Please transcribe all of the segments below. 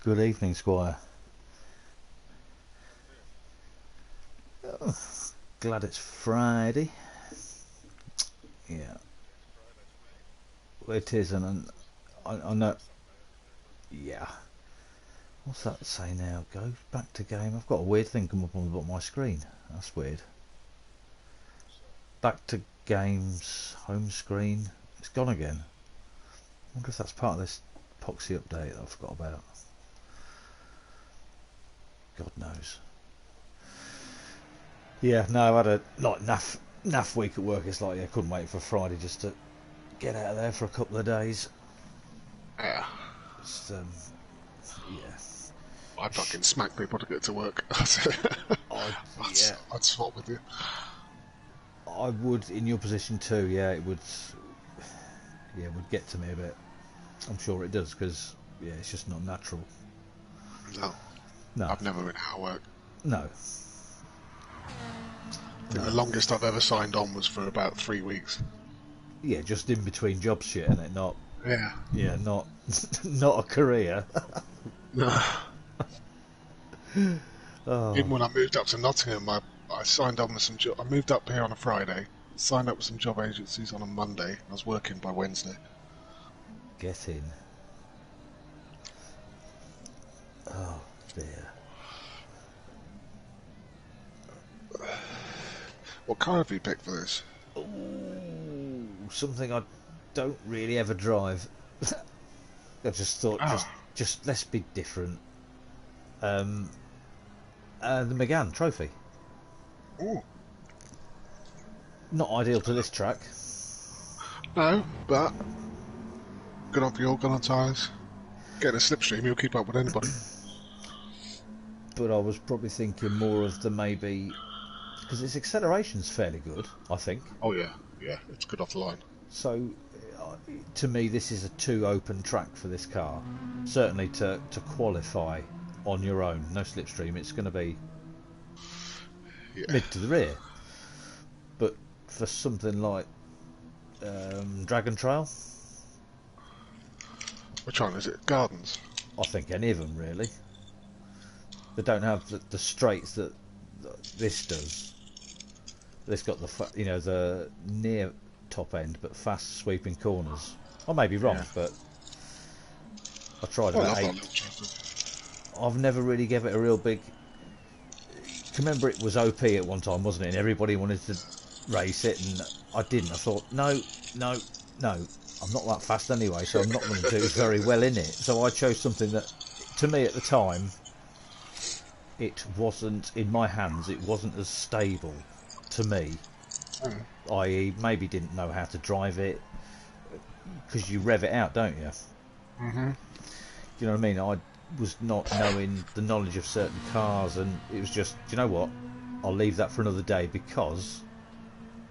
Good evening, Squire. Oh, glad it's Friday. Yeah, well, it is, and I know. Yeah. What's that say now? Go back to game. I've got a weird thing come up on the bottom of my screen. That's weird. Back to games, home screen. It's gone again. I wonder if that's part of this epoxy update that I forgot about. God knows. Yeah, no, I had a like naff week at work. It's like, yeah, I couldn't wait for Friday just to get out of there for a couple of days. Yeah. It's, yeah. I fucking smack people to get to work. Yeah. I'd swap with you. I would, in your position too. Yeah, it would. Yeah, it would get to me a bit. I'm sure it does, because yeah, it's just not natural. No. I've never been out of work. No. I think the longest I've ever signed on was for about 3 weeks. Yeah, just in between job shit, and it not. Yeah. Yeah, not not a career. No. Oh. Even when I moved up to Nottingham, I signed on with some I moved up here on a Friday, signed up with some job agencies on a Monday. I was working by Wednesday. Get in. Oh dear. What car have you picked for this? Ooh, something I don't really ever drive. I just thought, just let's be different. The Megane Trophy. Ooh. Not ideal to this track. No, but good on fuel, good on tyres. Getting a slipstream, you'll keep up with anybody. But I was probably thinking more of the maybe, because its acceleration's fairly good, I think. Oh yeah, it's good off the line. So, to me, this is a too open track for this car. Certainly to qualify on your own, no slipstream. It's going to be mid to the rear. But for something like Dragon Trail, which one is it? Gardens? I think any of them really. They don't have the straights that this does. This got the near top end but fast sweeping corners. I may be wrong, but I tried about 8. I've never really gave it a real big. Remember, it was OP at one time, wasn't it? And everybody wanted to race it, and I didn't. I thought, no, I'm not that fast anyway, so I'm not going to do very well in it. So I chose something that, to me at the time, it wasn't in my hands. It wasn't as stable to me. I.e., maybe didn't know how to drive it, because you rev it out, don't you? Mm-hmm. You know what I mean? I was not knowing the knowledge of certain cars, and it was just, do you know what? I'll leave that for another day, because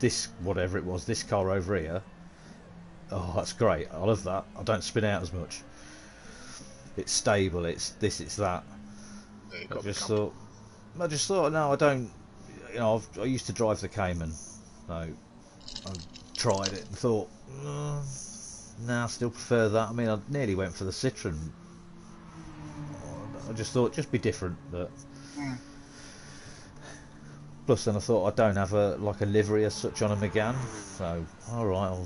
this, whatever it was, this car over here, oh, that's great. I love that. I don't spin out as much. It's stable. It's this. It's that. I just thought, no, I don't. You know, I used to drive the Cayman, so I tried it and thought, no, I still prefer that. I mean, I nearly went for the Citroen. I just thought, just be different. But plus, then I thought, I don't have a livery as such on a Megane, so all right,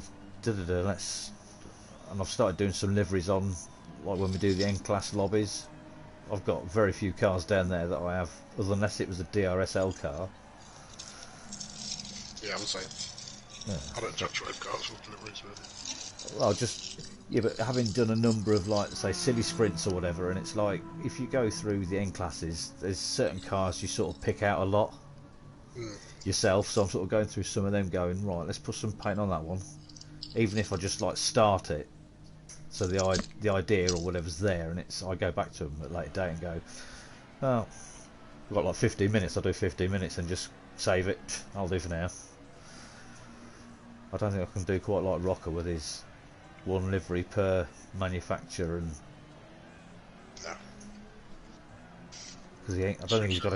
let's. And I've started doing some liveries on, like when we do the N-Class lobbies. I've got very few cars down there that I have, unless it was a DRSL car. Yeah, I'm saying. Yeah. I don't touch red cars with deliveries, really. Well, but having done a number of, like, say, silly sprints or whatever, and it's like, if you go through the N-Classes, there's certain cars you sort of pick out a lot yourself, so I'm sort of going through some of them going, right, let's put some paint on that one. Even if I just, like, start it, so the idea or whatever's there, and I go back to them at a later date and go, oh, we've got like 15 minutes, I'll do 15 minutes and just save it. I'll do for now. I don't think I can do quite like Rocker with his one livery per manufacturer, and no, because I don't think he's got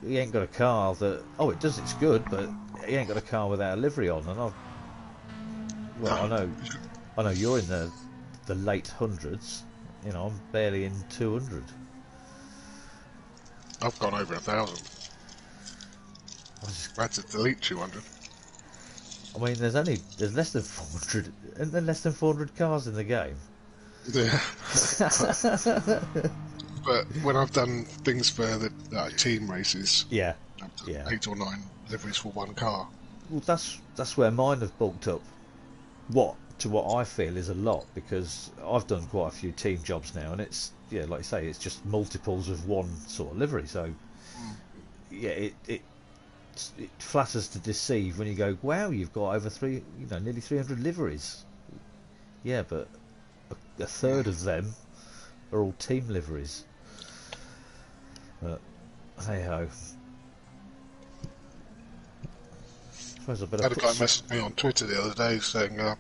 he ain't got a car that. Oh, it does. It's good, but he ain't got a car without a livery on. And I've. Well, No, I know you're in the late hundreds. You know, I'm barely in 200. I've gone over 1,000. I had to delete 200. I mean, there's less than 400 and then less than 400 cars in the game. Yeah. But when I've done things for the team races, Yeah, I've done yeah. 8 or 9 liveries for one car. Well, that's where mine have bulked up. What I feel is a lot, because I've done quite a few team jobs now, and it's, yeah, like you say, it's just multiples of one sort of livery. So yeah, it flatters to deceive when you go, wow, you've got over nearly 300 liveries. Yeah, but a third of them are all team liveries. But hey ho. I suppose I better I had a guy put. message me on Twitter the other day saying, I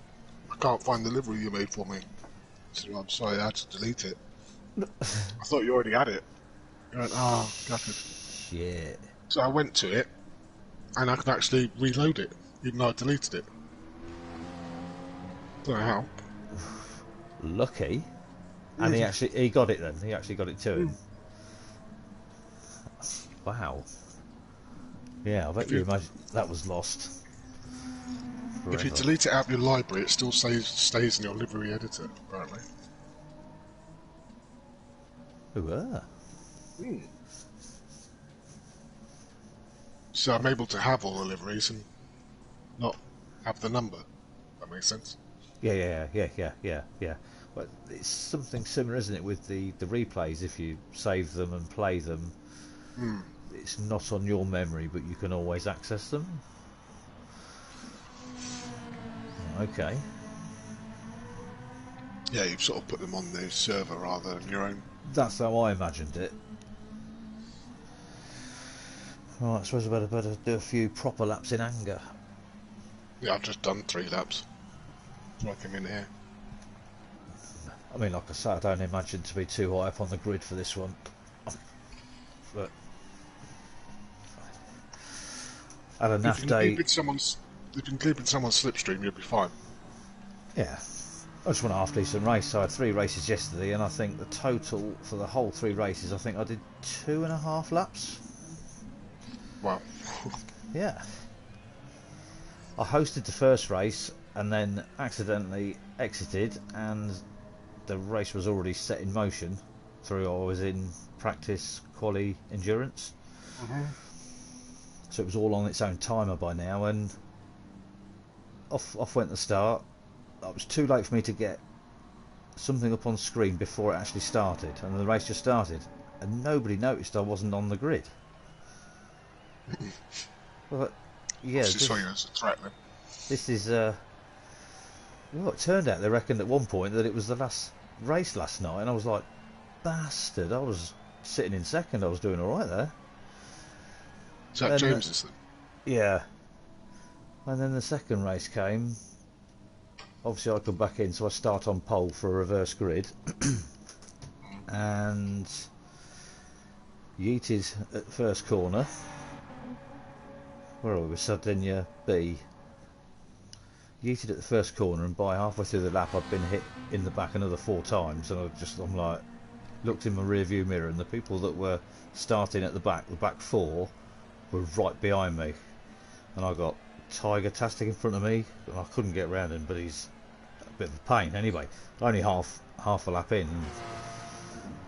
can't find the livery you made for me. I said, well, I'm sorry, I had to delete it. I thought you already had it. He went, oh, gutted. Shit. So I went to it, and I could actually reload it, even though I deleted it. Don't know how. Lucky. And he got it then. He actually got it to him. Wow. Yeah, I bet you imagine that was lost. Forever. If you delete it out of your library, it still stays in your livery editor, apparently. So I'm able to have all the liveries and not have the number. That makes sense. Yeah. But it's something similar, isn't it, with the replays? If you save them and play them, it's not on your memory, but you can always access them. Okay. Yeah, you've sort of put them on the server rather than your own. That's how I imagined it. Right, I suppose I better do a few proper laps in anger. Yeah, I've just done 3 laps. So I came in here. I mean, like I say, I don't imagine to be too high up on the grid for this one. But at a naff day... If you can keep in someone's slipstream, you'll be fine. Yeah. I just won a half decent race. So I had 3 races yesterday, and I think the total for the whole 3 races, I think I did 2.5 laps. Wow. Yeah. I hosted the first race and then accidentally exited, and the race was already set in motion through I was in practice quali endurance. So it was all on its own timer by now, and off went the start. It was too late for me to get something up on screen before it actually started, and the race just started, and nobody noticed I wasn't on the grid. Well, yeah, She saw you as a threat then. this is well, it turned out they reckoned at one point that it was the last race last night, and I was like, bastard, I was sitting in second, I was doing alright there. Is that James's then? Yeah. And then the second race came. Obviously I come back in, so I start on pole for a reverse grid. And yeeted at first corner. Where are we? Sardinia B. Yeeted at the first corner, and by halfway through the lap I'd been hit in the back another 4 times, and I'm like, looked in my rear view mirror, and the people that were starting at the back 4 were right behind me, and I got Tiger Tastic in front of me, and I couldn't get around him, but he's a bit of a pain. Anyway, only half a lap in, and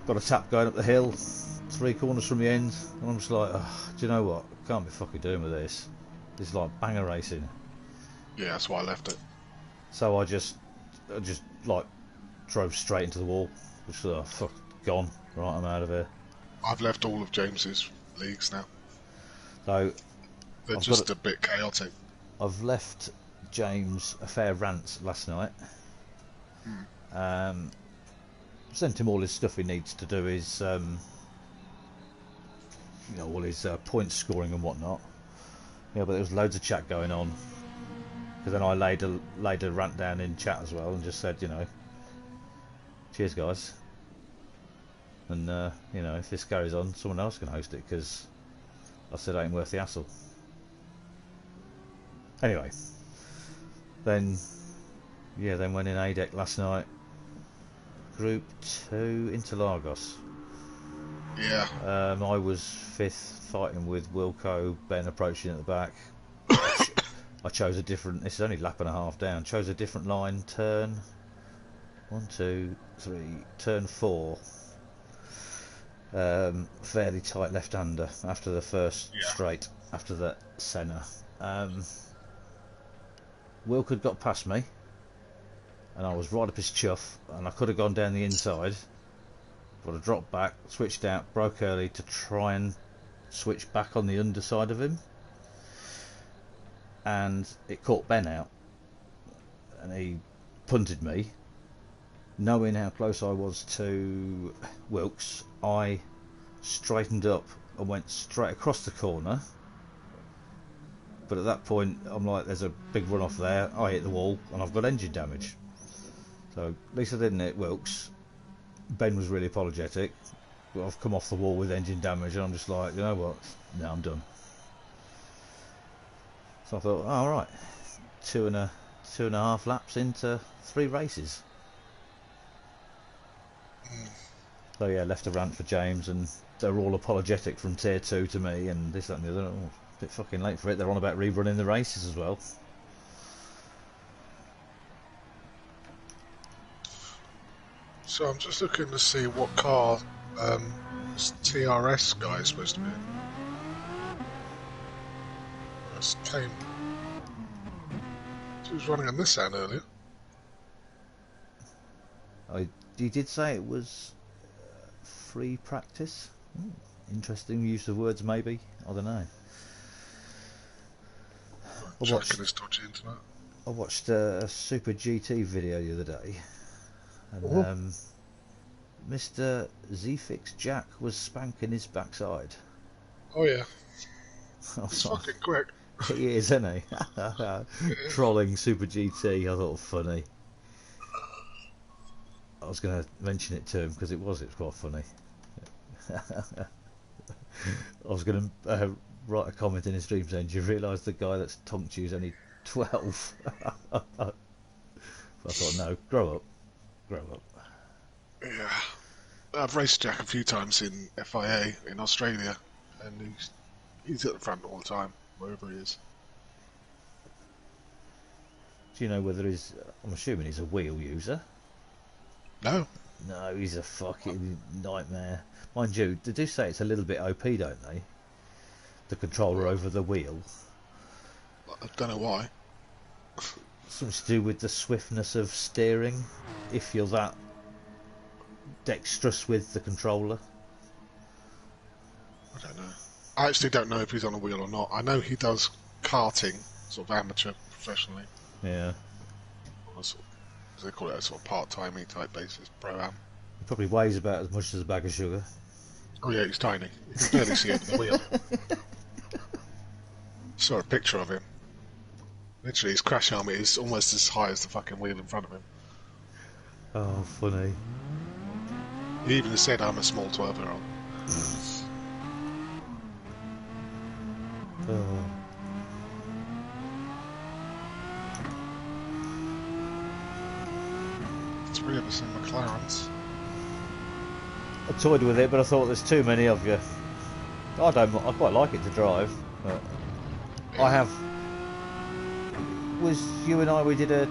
got a tap going up the hill, 3 corners from the end, and I'm just like, oh, do you know what? I can't be fucking doing with this. This is like banger racing. Yeah, that's why I left it. So I just like drove straight into the wall. Just fuck, gone. Right, I'm out of here. I've left all of James's leagues now. So They're just a bit chaotic. I've left James a fair rant last night. Sent him all his stuff he needs to do his, all his point scoring and whatnot. Yeah, but there was loads of chat going on. Because then I laid a rant down in chat as well and just said, cheers guys. And if this carries on, someone else can host it, because I said, ain't worth the hassle. Anyway, then went in ADEC last night. Group 2 Interlagos. Yeah. I was 5th, fighting with Wilco, Ben approaching at the back. I chose a different, this is only lap and a half down, chose a different line, turn 1, 2, 3, turn 4. Fairly tight left-hander after the first straight, after the Senna. Wilco had got past me, and I was right up his chuff, and I could have gone down the inside, but I dropped back, switched out, broke early to try and switch back on the underside of him, and it caught Ben out, and he punted me. Knowing how close I was to Wilkes, I straightened up and went straight across the corner, but at that point I'm like, there's a big run off there, I hit the wall and I've got engine damage. So at least I didn't hit Wilkes. Ben was really apologetic, but I've come off the wall with engine damage, and I'm just like, you know what, no, I'm done. So I thought, oh, right, two and a half laps into 3 races. So yeah, left a rant for James, and they're all apologetic from tier 2 to me, and this, that and the other. Oh, a bit fucking late for it. They're on about rerunning the races as well. So I'm just looking to see what car this TRS guy is supposed to be in. That's Kane. He was running a Nissan earlier. You did say it was free practice. Interesting use of words, maybe. I don't know. Checking his dodgy internet. I watched a Super GT video the other day, and Mr. Z-Fix Jack was spanking his backside. Oh yeah. He's fucking quick. He is, isn't he? Trolling Super GT, I thought funny. I was going to mention it to him because it was quite funny. I was going to write a comment in his stream saying, do you realise the guy that's tonked you is only 12? But I thought, no, grow up. Yeah. I've raced Jack a few times in FIA in Australia, and he's at the front all the time, wherever he is. Do you know whether I'm assuming he's a wheel user? No. No, he's a fucking nightmare. Mind you, they do say it's a little bit OP, don't they? The controller over the wheel. I don't know why. Something to do with the swiftness of steering, if you're that dexterous with the controller. I don't know. I actually don't know if he's on a wheel or not. I know he does karting, sort of amateur, professionally. Yeah. On a sort of, as they call it, a sort of part-timey type basis, pro-am. He probably weighs about as much as a bag of sugar. Oh yeah, he's tiny. You can barely see over the wheel. Saw a picture of him. Literally, his crash helmet is almost as high as the fucking wheel in front of him. Oh, funny. He even said, I'm a small 12-year-old. Oh. 3 of us in McLarens. I toyed with it, but I thought there's too many of you. I quite like it to drive, but I have. Was you and I? We did a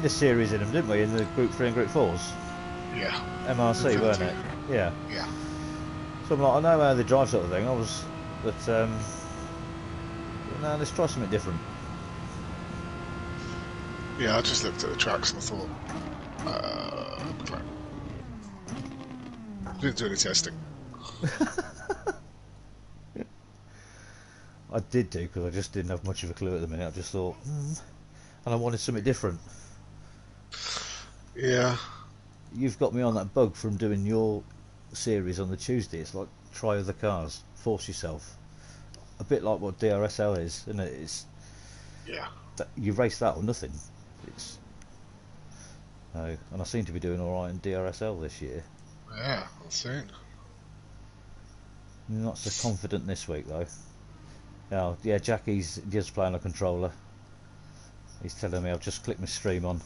series in them, didn't we? In the Group 3 and Group 4s. Yeah. MRC, weren't it? Yeah. Yeah. So I'm like, I know how they drive, sort of thing. But no, let's try something different. Yeah, I just looked at the tracks and I thought, McLaren. Didn't do any testing. I did do, because I just didn't have much of a clue at the minute. I just thought, and I wanted something different. Yeah. You've got me on that bug from doing your series on the Tuesday. It's like, try other cars, force yourself. A bit like what DRSL is, isn't it? It's, yeah. You race that or nothing. And I seem to be doing alright in DRSL this year. Yeah, I've seen. Not so confident this week though. Oh, yeah, Jackie's just playing a controller. He's telling me I've just clicked my stream on.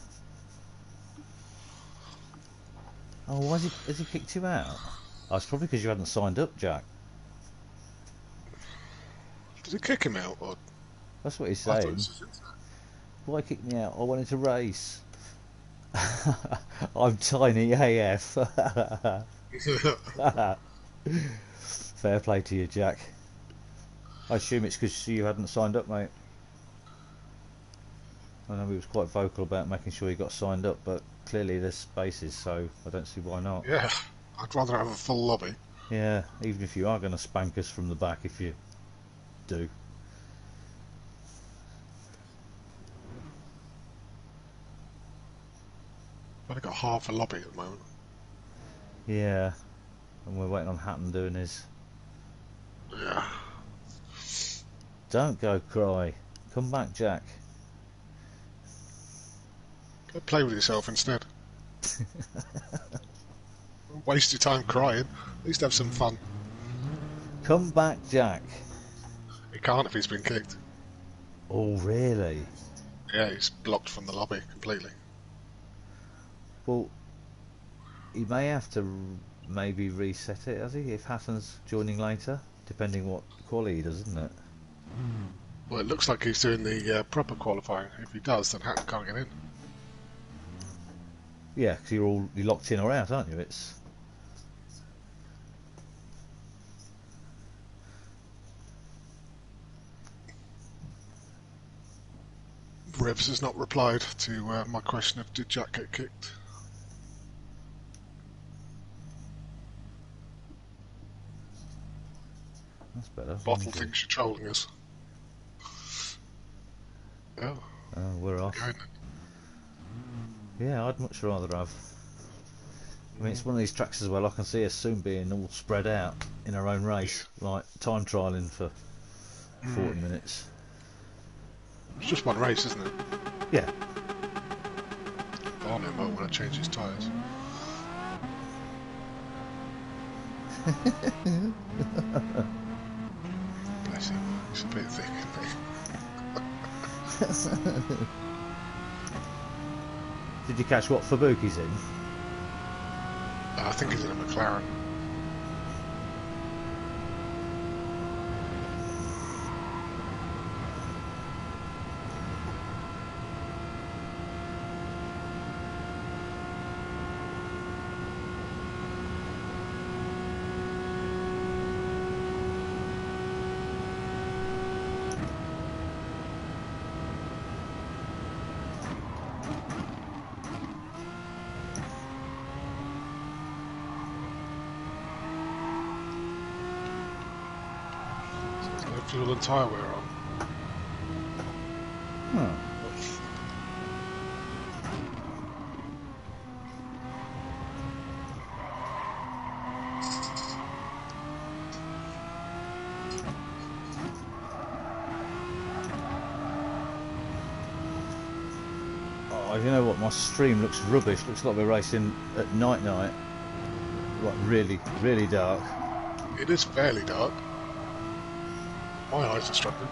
Oh, has he kicked you out? Oh, it's probably because you hadn't signed up, Jack. Did he kick him out? Or That's what he's I thought it saying. was his internet. Why kick me out? I wanted to race. I'm tiny AF. Fair play to you, Jack. I assume it's because you hadn't signed up, mate. I know he was quite vocal about making sure he got signed up, but clearly there's spaces, so I don't see why not. Yeah, I'd rather have a full lobby. Yeah, even if you are going to spank us from the back, if you do. I've only got half a lobby at the moment. Yeah, and we're waiting on Hatton doing his. Yeah. Don't go cry. Come back, Jack. Go play with yourself instead. Don't waste your time crying. At least have some fun. Come back, Jack. He can't if he's been kicked. Oh, really? Yeah, he's blocked from the lobby completely. Well, he may have to maybe reset it, has he? If Hatton's joining later, depending what quality he does, isn't it? Well, it looks like he's doing the proper qualifying. If he does, then Hatton can't get in. Yeah, because you're locked in or out, aren't you? It's Revs has not replied to my question of did Jack get kicked. that's better. Bottle thinks you're trolling us. Oh, Oh, we're off. going. Yeah, I'd much rather have. I mean, it's one of these tracks as well. I can see us soon being all spread out in our own race, like time trialing for 40 minutes. It's just one race, isn't it? Yeah. Barney might want to change his tyres. Bless him. He's a bit thick, isn't he? Did you catch what Fabuki's in? I think he's in a McLaren. Fuel and tyre wear on. Huh. Oh, you know what? My stream looks rubbish. Looks like we're racing at night, like really, really dark. It is fairly dark. My eyes are struggling.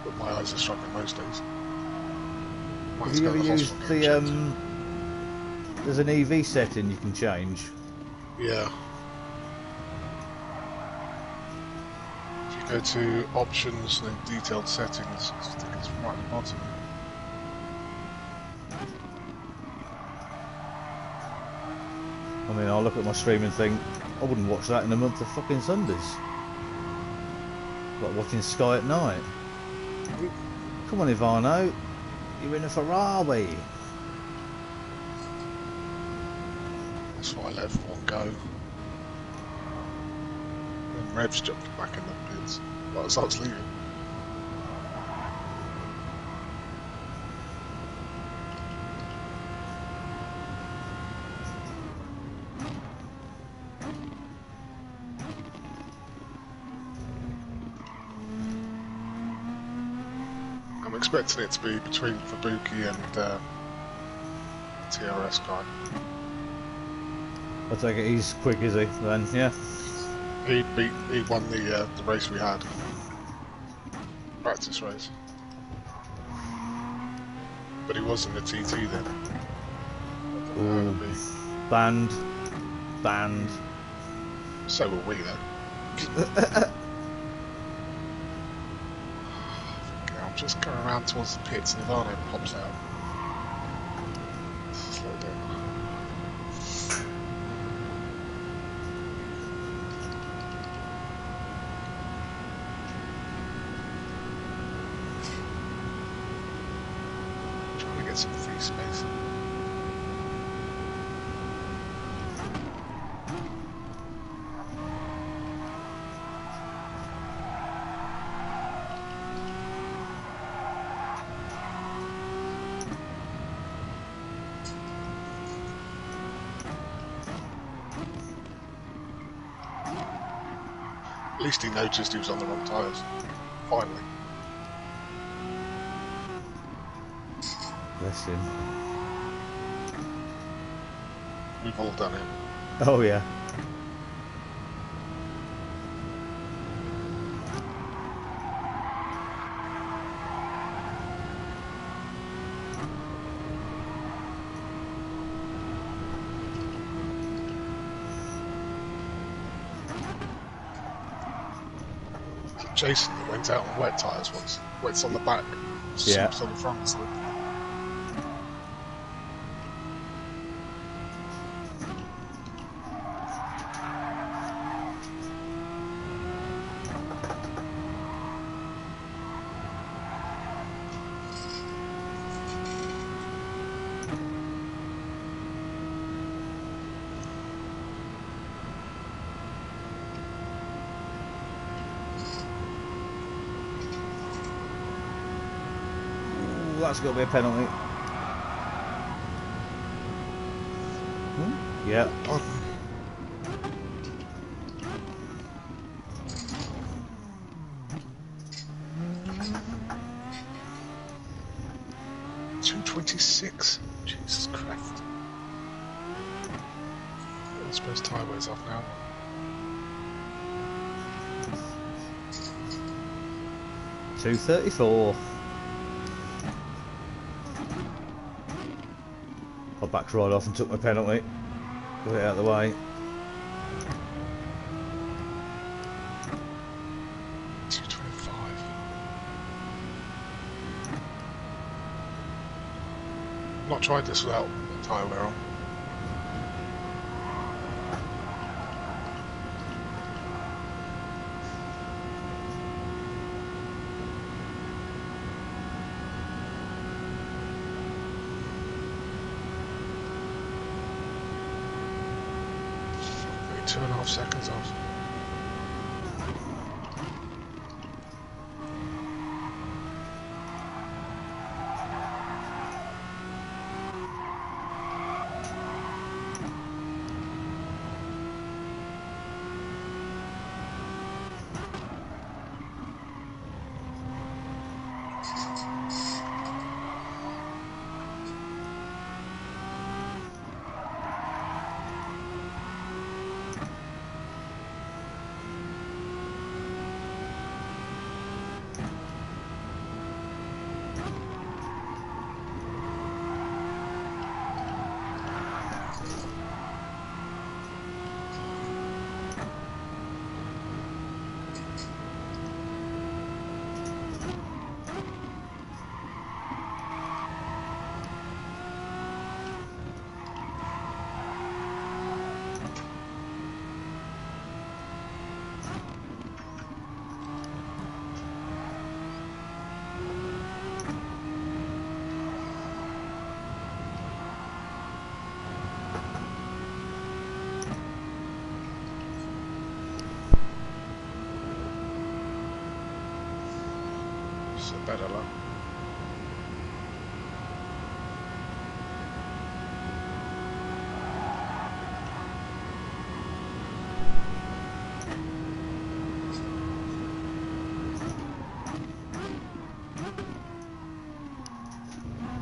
But my eyes are struggling most days. Have you ever used the there's an EV setting you can change? Yeah. If you go to options and then detailed settings, I think it's right at the bottom. I mean, I'll look at my stream and think, I wouldn't watch that in a month of fucking Sundays. Like watching Sky at night. Come on, Ivano. You're in a Ferrari. That's why I let everyone go. And Rev's jumped back in the pits. Well, as I was leaving. I'm expecting it to be between Fabuki and the TRS guy. I take it he's quick, is he? Then, yeah. He won the race we had. Practice race. But he was in the TT then. I don't know how it'll be. Banned. So were we then. I'm just going around towards the pits and Ivano pops out. Slow down. Trying to get some free space. At least he noticed he was on the wrong tyres. Finally. Bless him. We've all done it. Oh yeah. Jason that went out on wet tyres once. Wets on the back, Yeah. slips on the front. So. That's got to be a penalty. Yeah. Oh. $2.26. Jesus Christ. I suppose tyre wears off now. $2.34. I backed right off and took my penalty. Got it out of the way. $2.25. I've not tried this without tyre wear on. Maybe 2.5 seconds off. So better luck.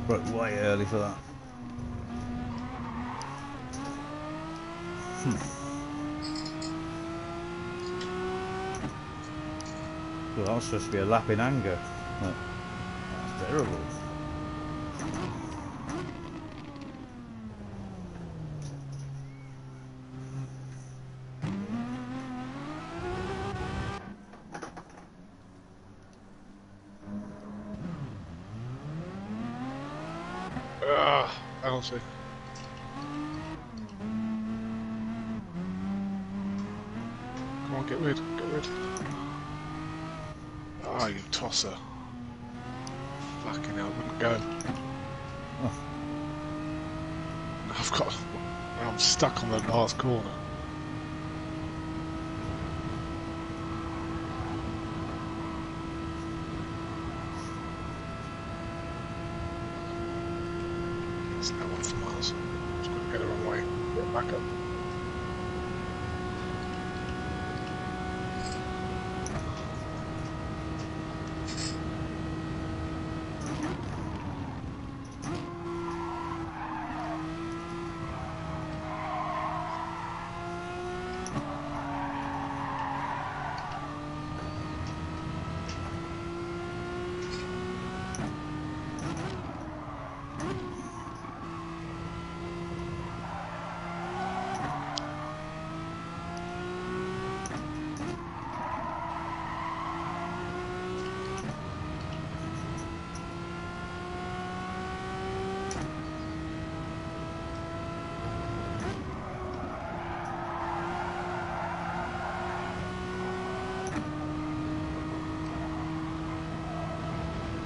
Broke way early for that. Well, that was supposed to be a lap in anger. That's terrible. Penalty. Come on, get rid, get rid. Ah, you tosser. Fucking hell, wouldn't go. Oh. I'm stuck on the last corner. It's no one for miles. Just got to get the wrong way. Get back up.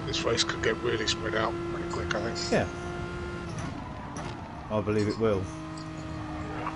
This race could get really spread out pretty quick, I think. Yeah. I believe it will. Yeah.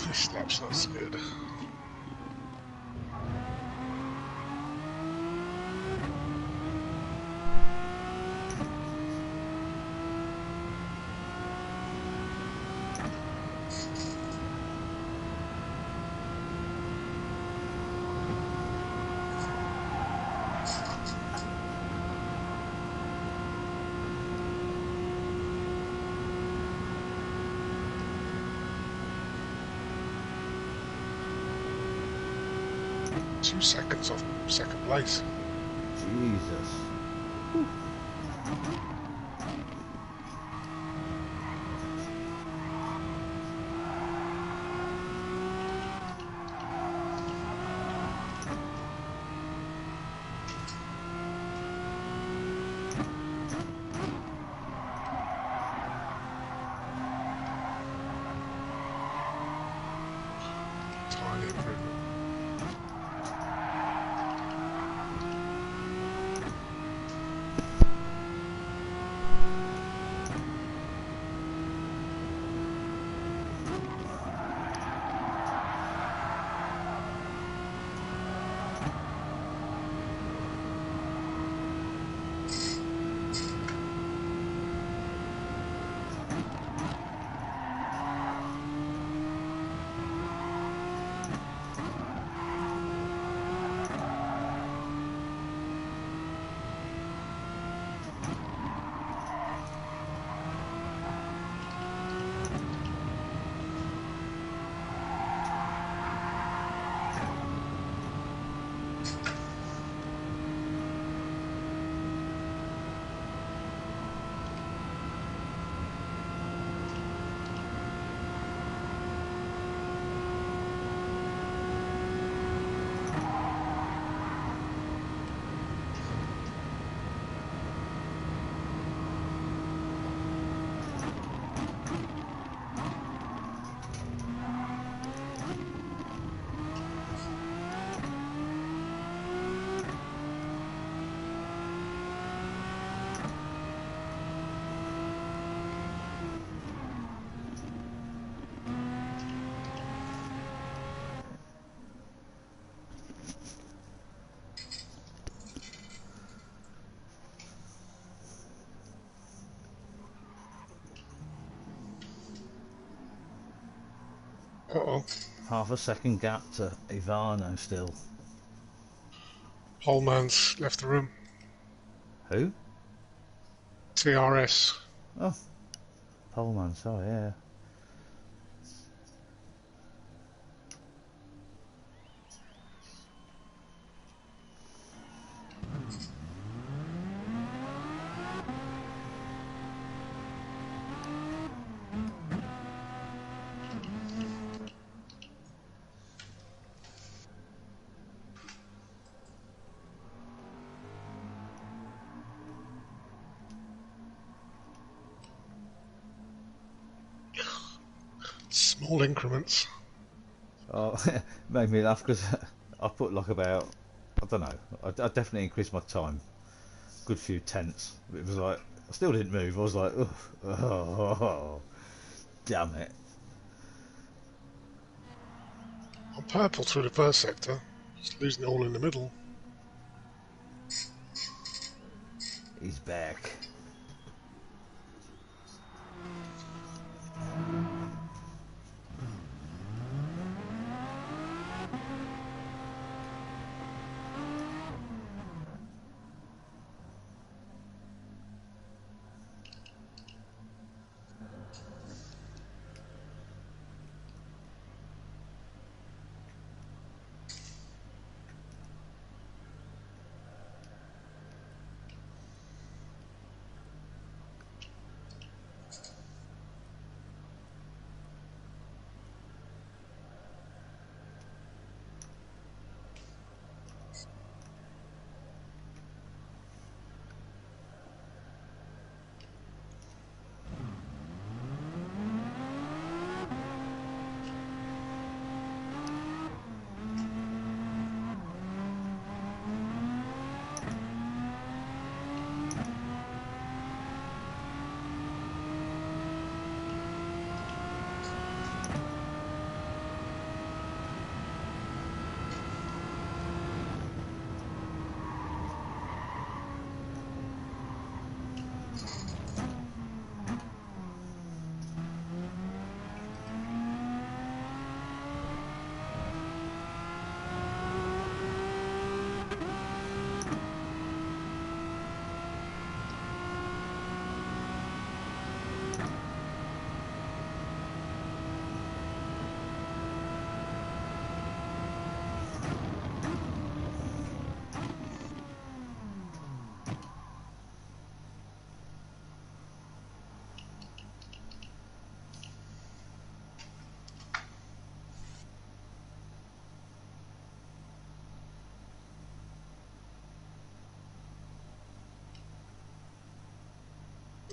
This lap's not so good. Two seconds off second place. Jesus. Tiny improvement. Uh-oh. Half a second gap to Ivano still. Holman's left the room. Who? TRS. Oh, Poleman, sorry, yeah. Small increments. Oh, made me laugh because I put like about, I don't know, I definitely increased my time. Good few tenths. It was like, I still didn't move. I was like, oh, damn it. I'm purple through the first sector. Just losing it all in the middle. He's back.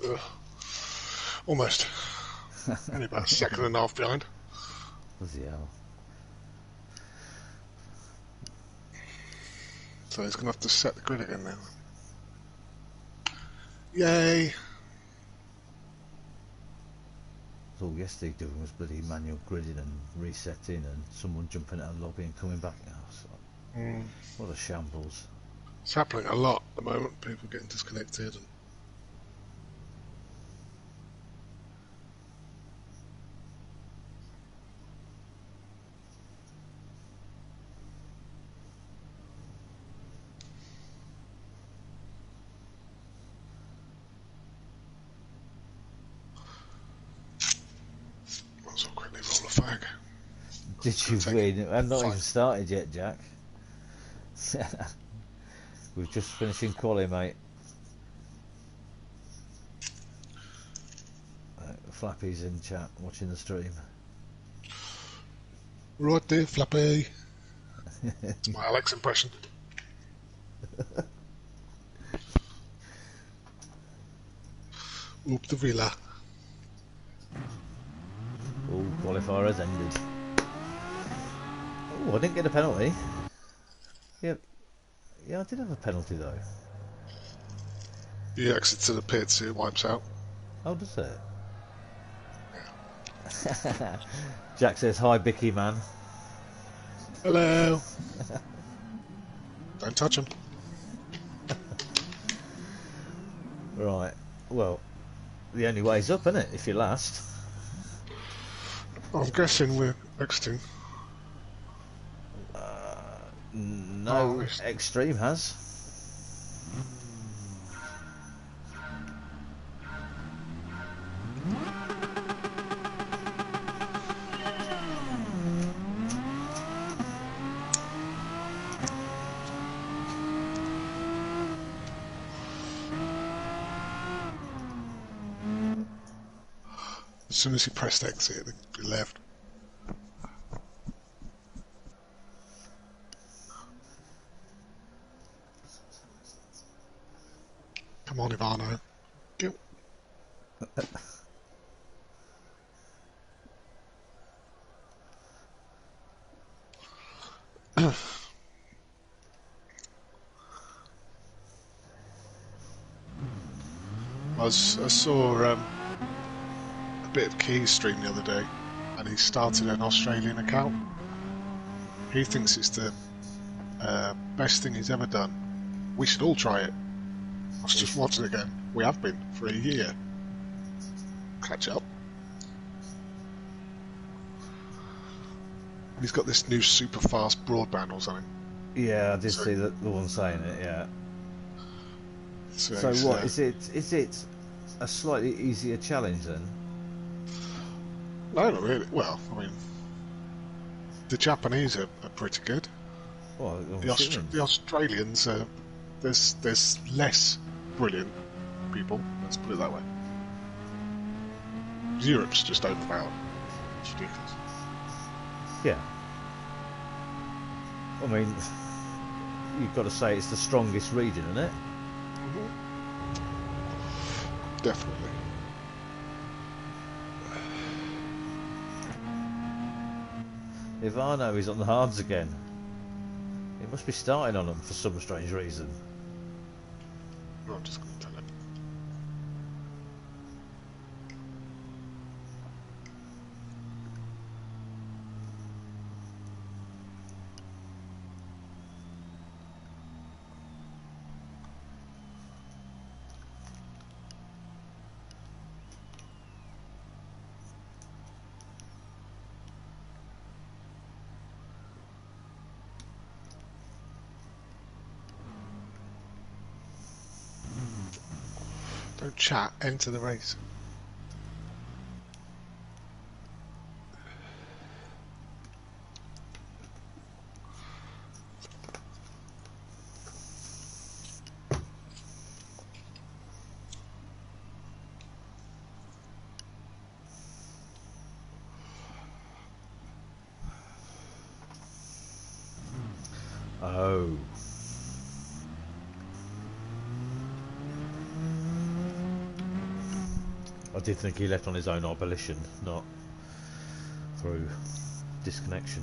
Ugh. Almost. Only about a second and a half behind. Bloody hell. So he's going to have to set the grid again now. Yay! All yesterday doing was bloody manual gridding and resetting and someone jumping out of the lobby and coming back. Oh, what a shambles. It's happening a lot at the moment. People getting disconnected. And might as well quickly roll a fag. Did you win? I'm not even started yet, Jack. We've just finishing quali, mate. Flappy's in chat watching the stream. Right there, Flappy. It's my Alex impression. Oop the villa. All qualifier has ended. Oh, I didn't get a penalty. Yeah, I did have a penalty though. You exit to the pits, it wipes out. Oh, does it? Jack says, hi, Bicky man. Hello. Don't touch him. Right, well, the only way's up, isn't it, if you're last? I'm guessing we're exiting. No, Oh, Extreme has. as soon as he pressed exit, he left. Come on, Ivano. Go. I saw a bit of Key's stream the other day, and he started an Australian account. He thinks it's the best thing he's ever done. We should all try it. I was just watching it again. We have been for a year. Catch up. He's got this new super fast broadband or something. Yeah, I did see the one saying it. Yeah. So what is it? Is it a slightly easier challenge then? No, not really. Well, I mean, the Japanese are pretty good. Well, The Australians are there's less brilliant people. Let's put it that way. Europe's just overpowered. It's ridiculous. Yeah. I mean, you've got to say it's the strongest region, isn't it? Definitely. Ivano is on the hards again. He must be starting on them for some strange reason. I'm just going to tell him. Don't chat, enter the race. Oh. I did think he left on his own abolition, not through disconnection.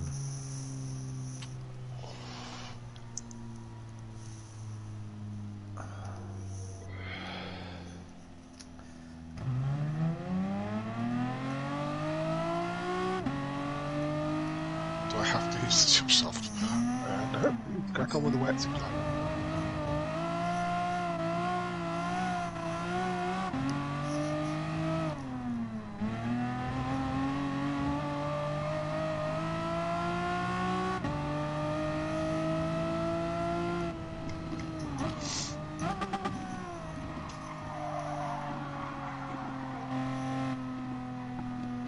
Do I have to use the chip soft? No. Crack on with the wets if you like.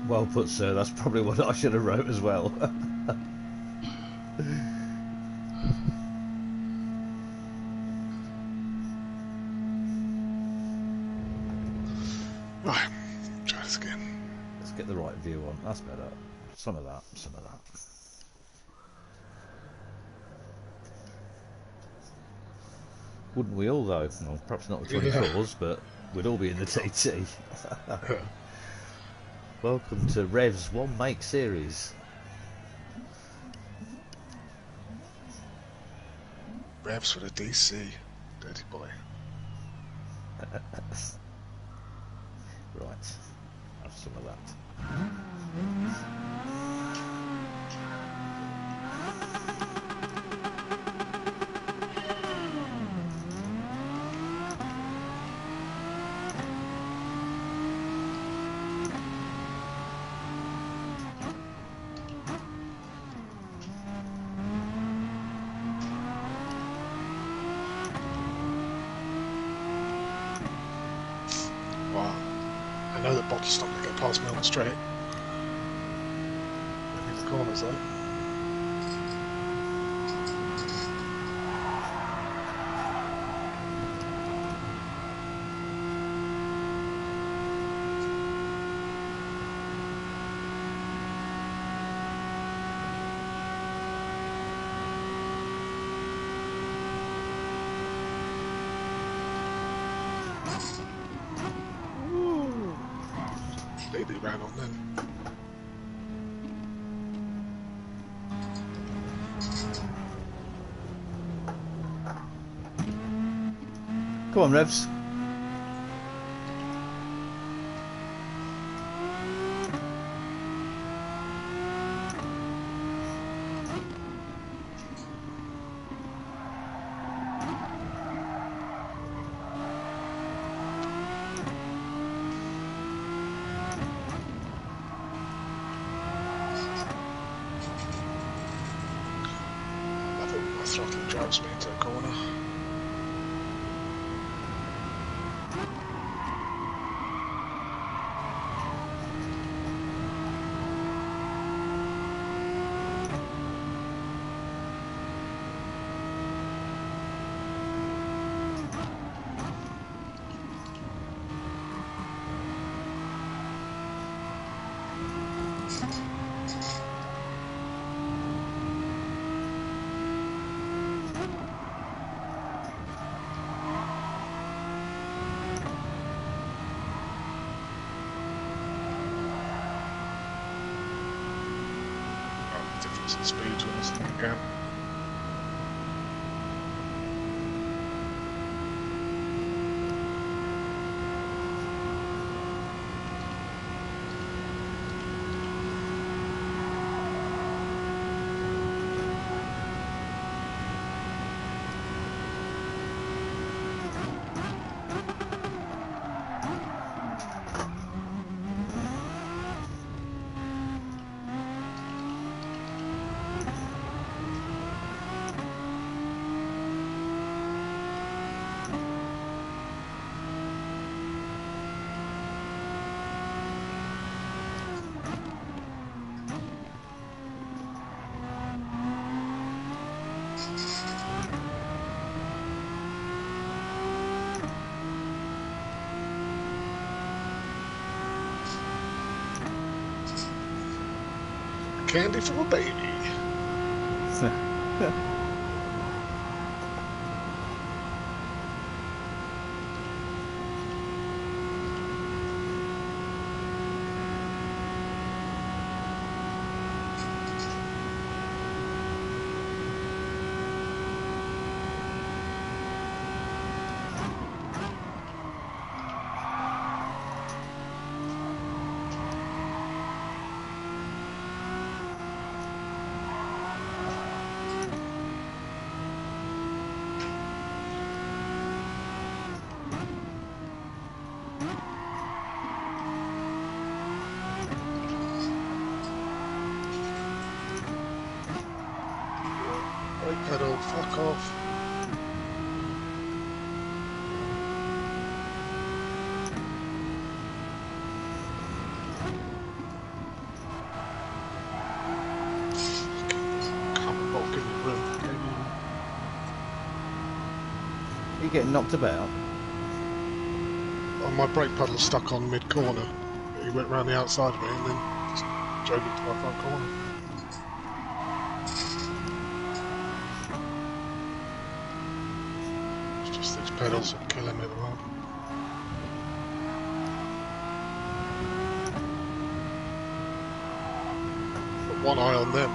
Well put, sir. That's probably what I should have wrote as well. Right, try this again. Let's get the right view on. That's better. Some of that, some of that. Wouldn't we all, though? Well, perhaps not the 24s, but we'd all be in the TT. Welcome to Rev's One Make Series. Revs for the DC. Dirty boy. Right, have some of that. I know that Bottas not going to get past me on the straight. Maybe the corners though. Completely ran on them. Come on, Revs. I love it when my throttle drives me into a corner. Difference in speeds when it's again. Candy for a baby. Brake pedal, fuck off. Come on, give me room. Are you getting knocked about? Oh, my brake pedal stuck on mid corner. He went round the outside of me and then just drove into my front corner. It's just these pedals are killing me at the moment. Got one eye on them.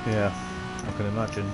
Yeah, I can imagine.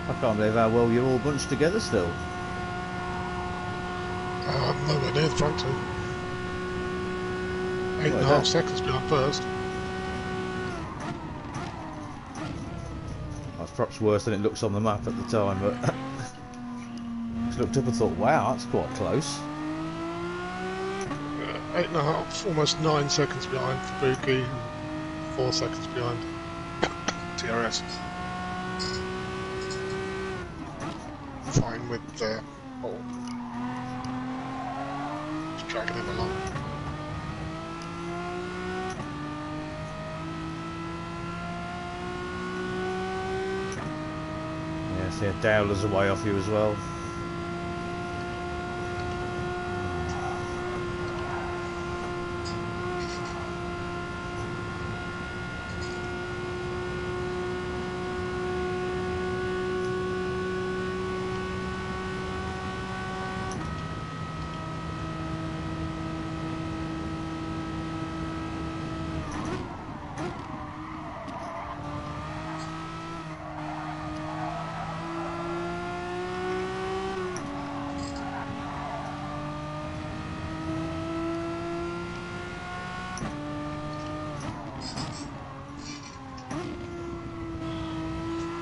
I can't believe how well you're all bunched together still. I'm nowhere near the front two. 8.5 seconds behind first. That's perhaps worse than it looks on the map at the time, but I just looked up and thought, wow, that's quite close. 8.5, almost 9 seconds behind Fubuki, 4 seconds behind TRS. Fine with Paul. Just dragging him along. Yeah, see, Dowler's away off you as well.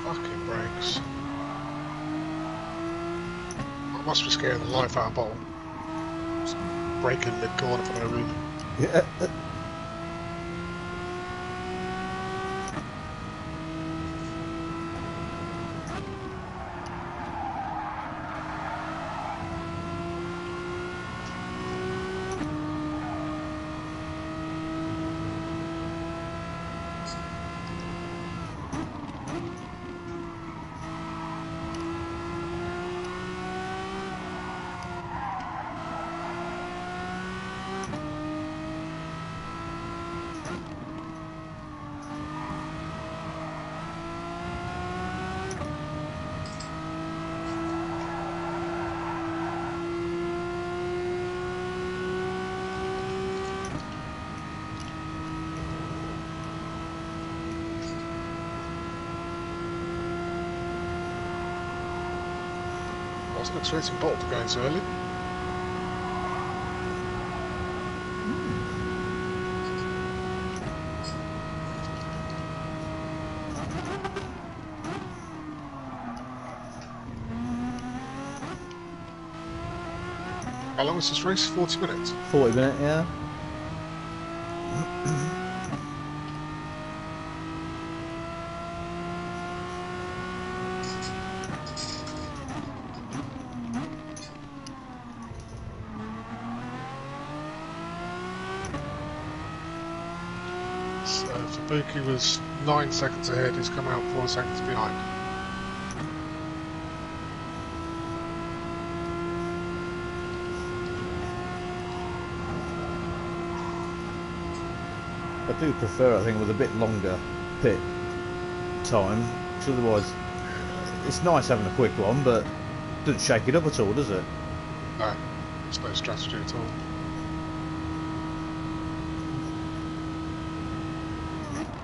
Fucking brakes. I must be scaring the life out of Bolt. Braking mid-corner for no reason. Yeah. I wasn't expecting Bolt to go so early. How long is this race? 40 minutes? 40 minutes, yeah. So Fubuki was 9 seconds ahead, he's come out 4 seconds behind. I do prefer, I think, with a bit longer pit time, because otherwise it's nice having a quick one, but it doesn't shake it up at all, does it? No, it's no strategy at all.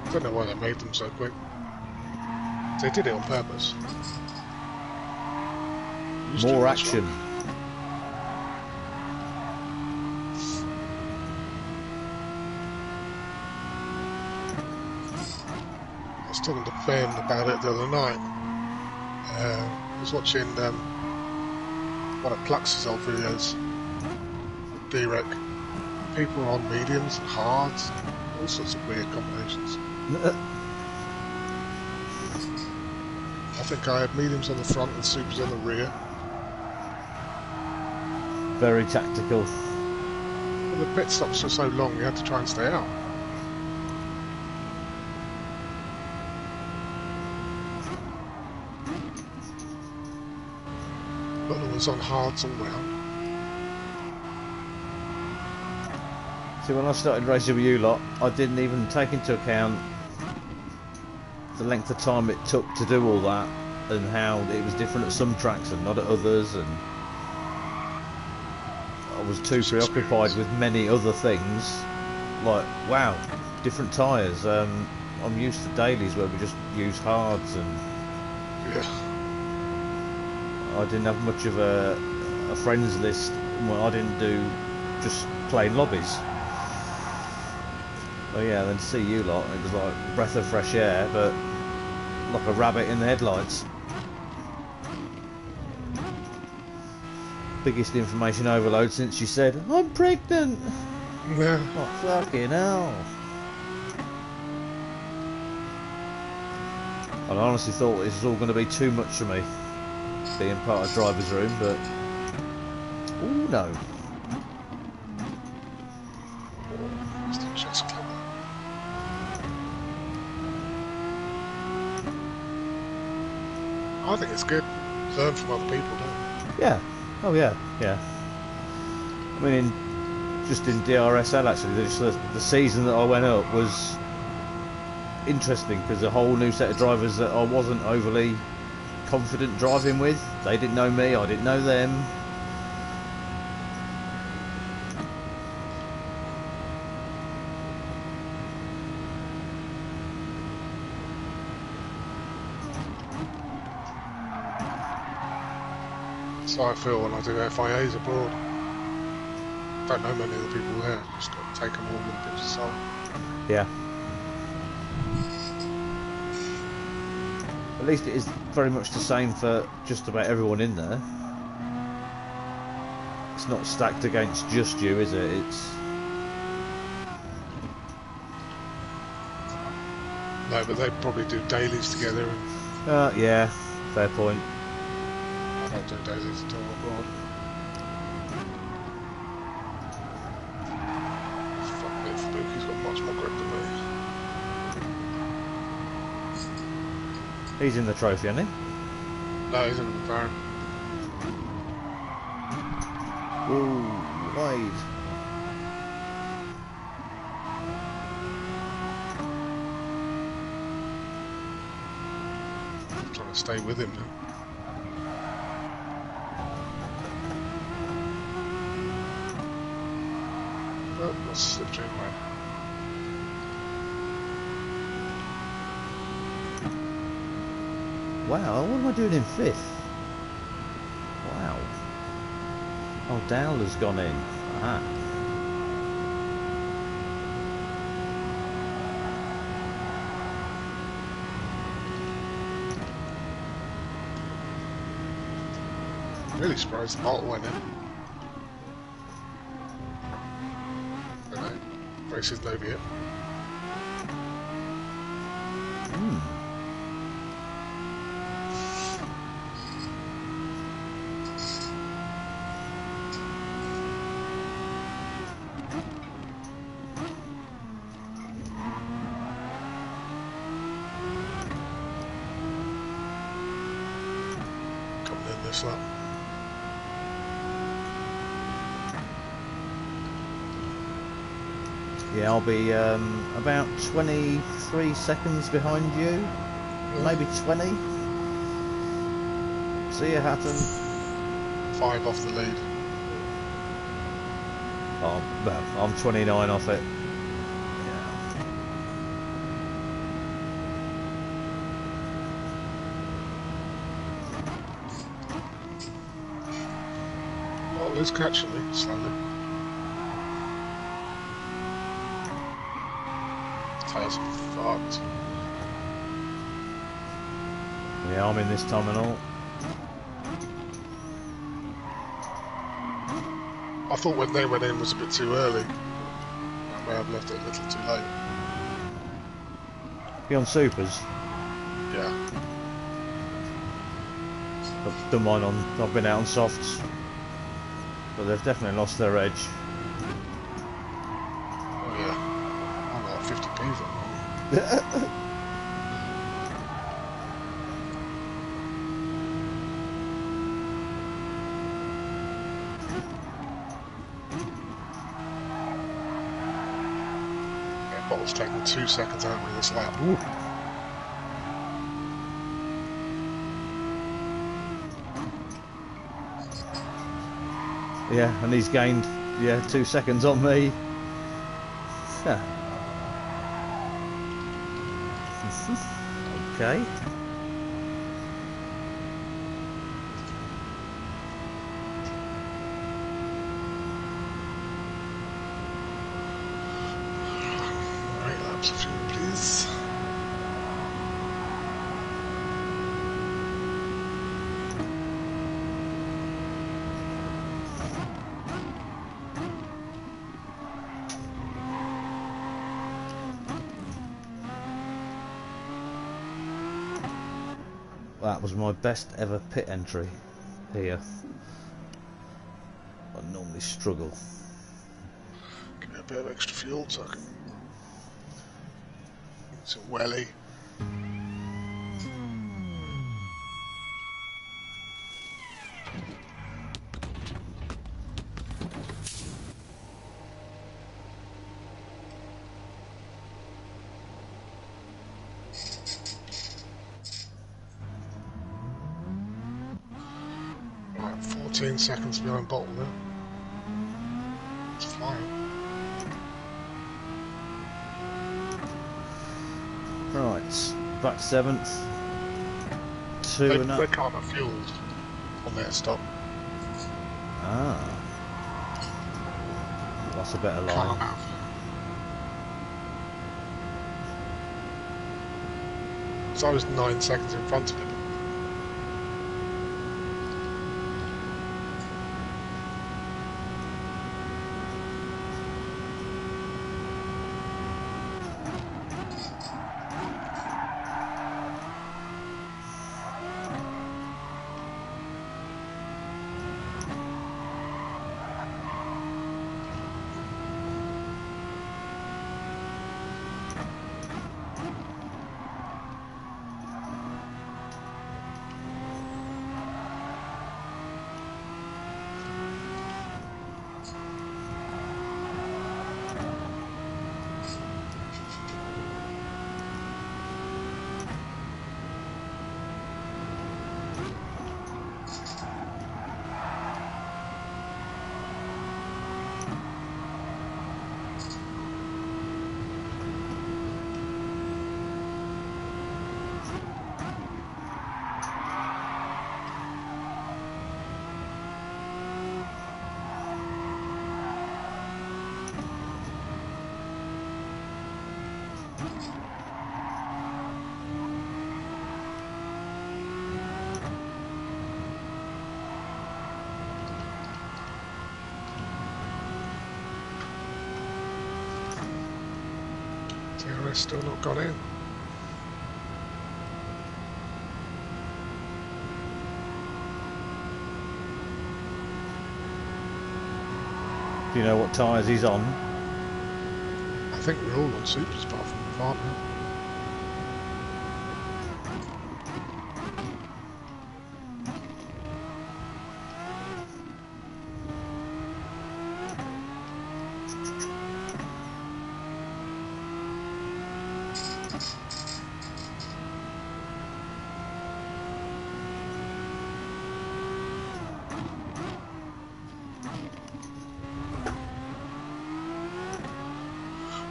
I don't know why they made them so quick. They did it on purpose. Used to More this action. one. I was talking to Ben about it the other night. I was watching one of Plux's old videos, D-Rec, People are on mediums and hards, all sorts of weird combinations. I think I had mediums on the front and supers on the rear. Very tactical. Well, the pit stops were so long, we had to try and stay out. Butler was on hards all round. See, when I started racing with you lot, I didn't even take into account the length of time it took to do all that, and how it was different at some tracks and not at others, and I was too preoccupied with many other things. Like, wow, different tyres. I'm used to dailies where we just use hards, and Yeah. I didn't have much of a friends list. Well, I didn't do just plain lobbies. Well, yeah, then see you lot, it was like a breath of fresh air, but like a rabbit in the headlights. Biggest information overload since she said, I'm pregnant! Yeah. Oh, fucking hell. I honestly thought this was all going to be too much for me, being part of driver's room, but... oh no. Just a chest club. I think it's good. Learn from other people, don't you? Yeah. Oh yeah, yeah. I mean, just in DRSL actually, the season that I went up was interesting because a whole new set of drivers that I wasn't overly confident driving with. They didn't know me, I didn't know them. So I feel when I do FIAs abroad. Don't know many of the people there. Just got to take them all with a pinch of salt. Yeah. At least it is very much the same for just about everyone in there. It's not stacked against just you, is it? It's... No, but they probably do dailies together. And yeah, fair point. I don't do dailies at all abroad. Fuck me, Fubuki's got much more grip than me. He's in the trophy, hasn't he? No, he's in the McLaren. Ooh, wide. I'm trying to stay with him now. Oh, that's slipstream, right? Wow, what am I doing in fifth? Wow. Oh, Dowler's gone in. Aha. Really surprised the bottle went in. I know. Race isn't over yet. Coming in this lap. Yeah, I'll be about 23 seconds behind you. Maybe 20. See you, Hatton. 5 off the lead. Oh, well, I'm 29 off it. Yeah. Oh, Liz catching me slowly. Tyres are fucked. Yeah, I'm in this time and all. I thought when they went in was a bit too early. may have left it a little too late. You on supers? Yeah. I've done mine on. I've been out on softs, but they've definitely lost their edge. Oh yeah. I'm like 50p for them. Bottle's taking 2 seconds out of this lap. Ooh. Yeah, and he's gained 2 seconds on me. Okay. Laps of fuel, please. That was my best ever pit entry here. I normally struggle. Give me a bit of extra fuel so I can... It's a welly. Right, 14 seconds behind bottom now. It's flying. Right, back to 7th. They can't have fueled on their stop. Ah. That's a better line. Can't have. So I was 9 seconds in front of him. DRS still not got in. Do you know what tyres he's on? I think we're all on supers apart from the partner.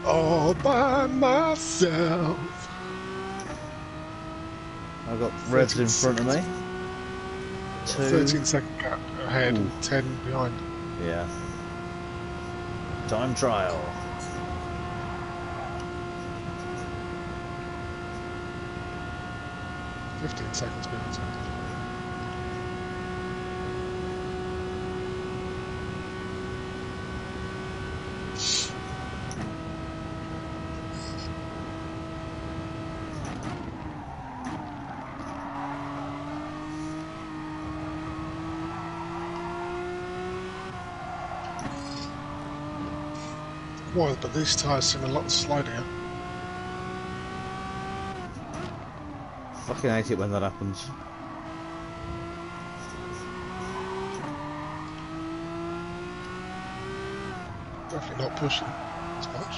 All by myself. I've got revs in front of me. 13-second gap ahead and 10 behind. Yeah. Time trial. – 15 seconds behind. Was, but these tyres seem a lot sliderier. Fucking hate it when that happens. Definitely not pushing as much.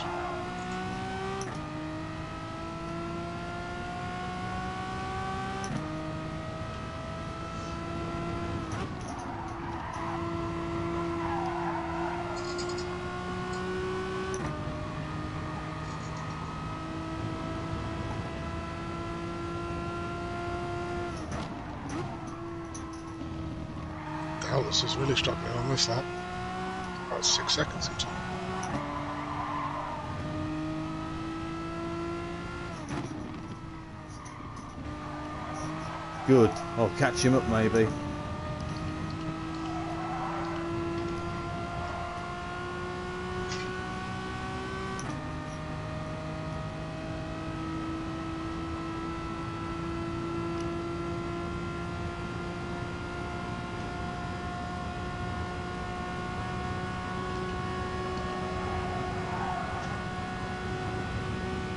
Dallas is really struggling on this lap. About 6 seconds into it. Good. I'll catch him up maybe.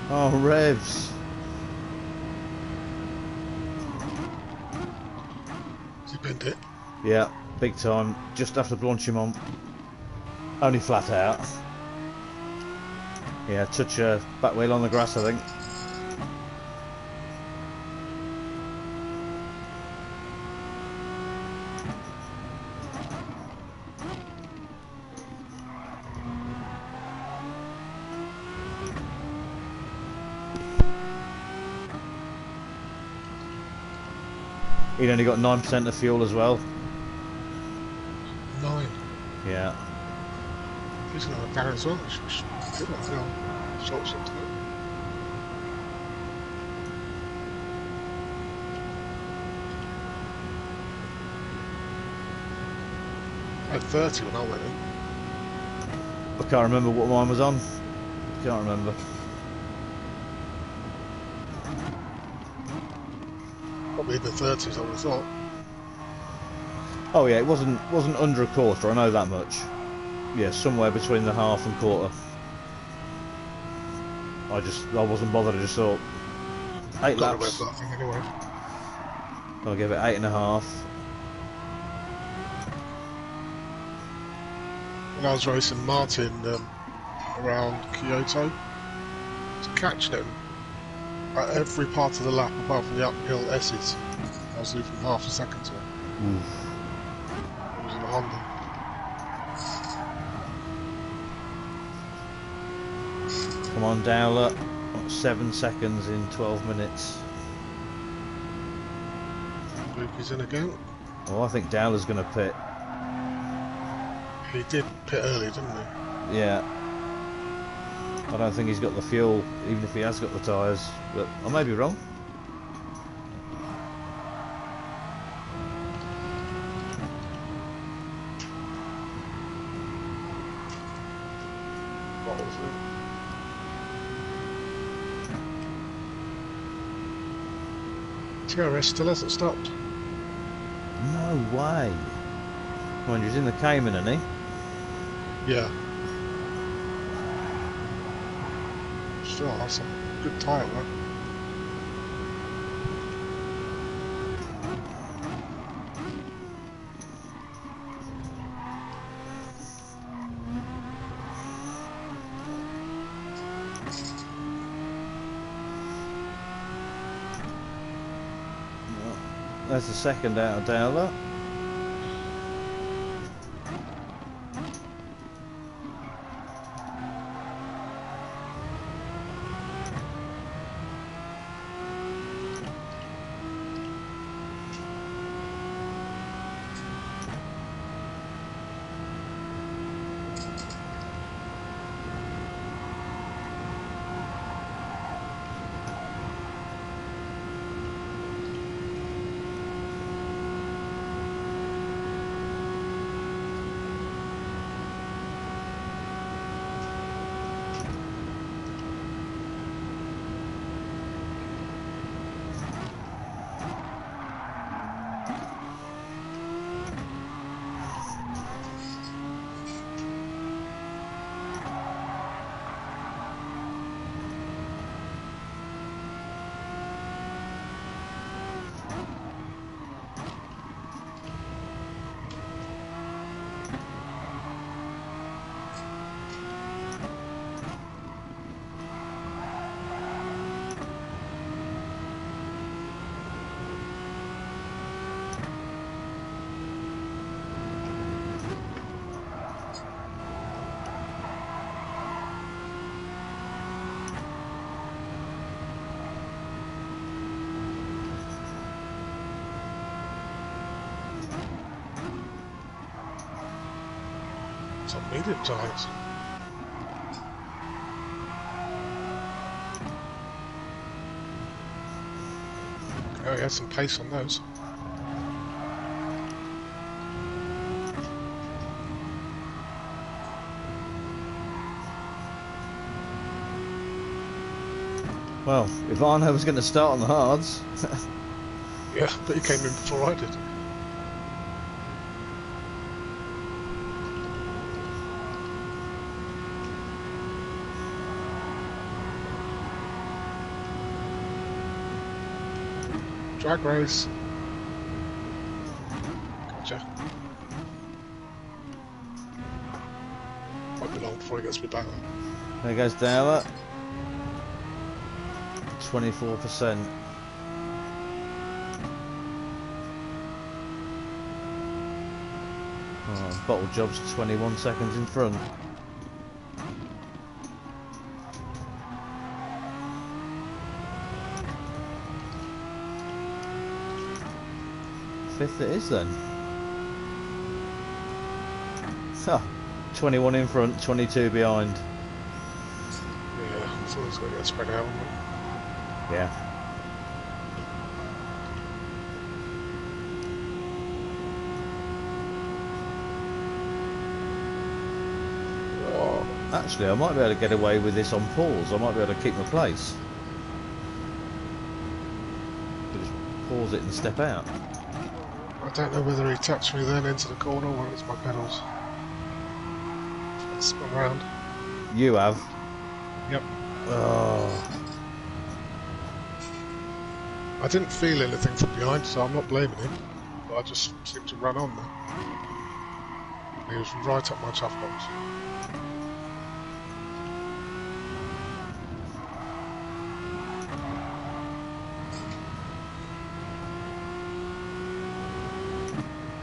Oh, revs. Has he binned it? Yeah, big time. Just after launch him on. Only flat out. Yeah, touch back wheel on the grass, I think. He'd only got 9% of fuel as well. 9. Yeah. He's going to have a barrel as well. Good one. Short shot to it. I had 30 when I went in. I can't remember what mine was on. Can't remember. Probably in the 30s, I would have thought. Oh yeah, it wasn't under a quarter. I know that much. Yeah, somewhere between the half and quarter. I wasn't bothered. I just thought 8 Got to laps. rev that thing anyway. I'll give it 8.5. When I was racing Martin around Kyoto, to catch them at every part of the lap apart from the uphill S's, I was losing half a second to him. It was in a Honda. Come on, Dowler. 7 seconds in 12 minutes. Luke is in again. Oh, I think Dowler's going to pit. He did pit early, didn't he? Yeah. I don't think he's got the fuel, even if he has got the tyres. But I may be wrong. What was it? TRS still hasn't stopped. No way. Mind you, he's in the Cayman, isn't he? Yeah. Still, that's a good tyre work. There's the second out of Dowler. medium tyres. Oh, he had some pace on those. Well, if Arno was going to start on the hards. Yeah, but he came in before I did. Drag race. Gotcha. Might be long before he gets me back on. There goes Dowler. 24%. Oh, Bottle Job's 21 seconds in front. Fifth it is then. Oh, 21 in front, 22 behind. Yeah, someone's got to get spread out. Yeah. Oh, Actually, I might be able to get away with this on pause. I might be able to keep my place. Just pause it and step out. I don't know whether he taps me then into the corner or it's my pedals. Let's spin around. You have. Yep. Oh. I didn't feel anything from behind, so I'm not blaming him. But I just seemed to run on there. And he was right up my tough box.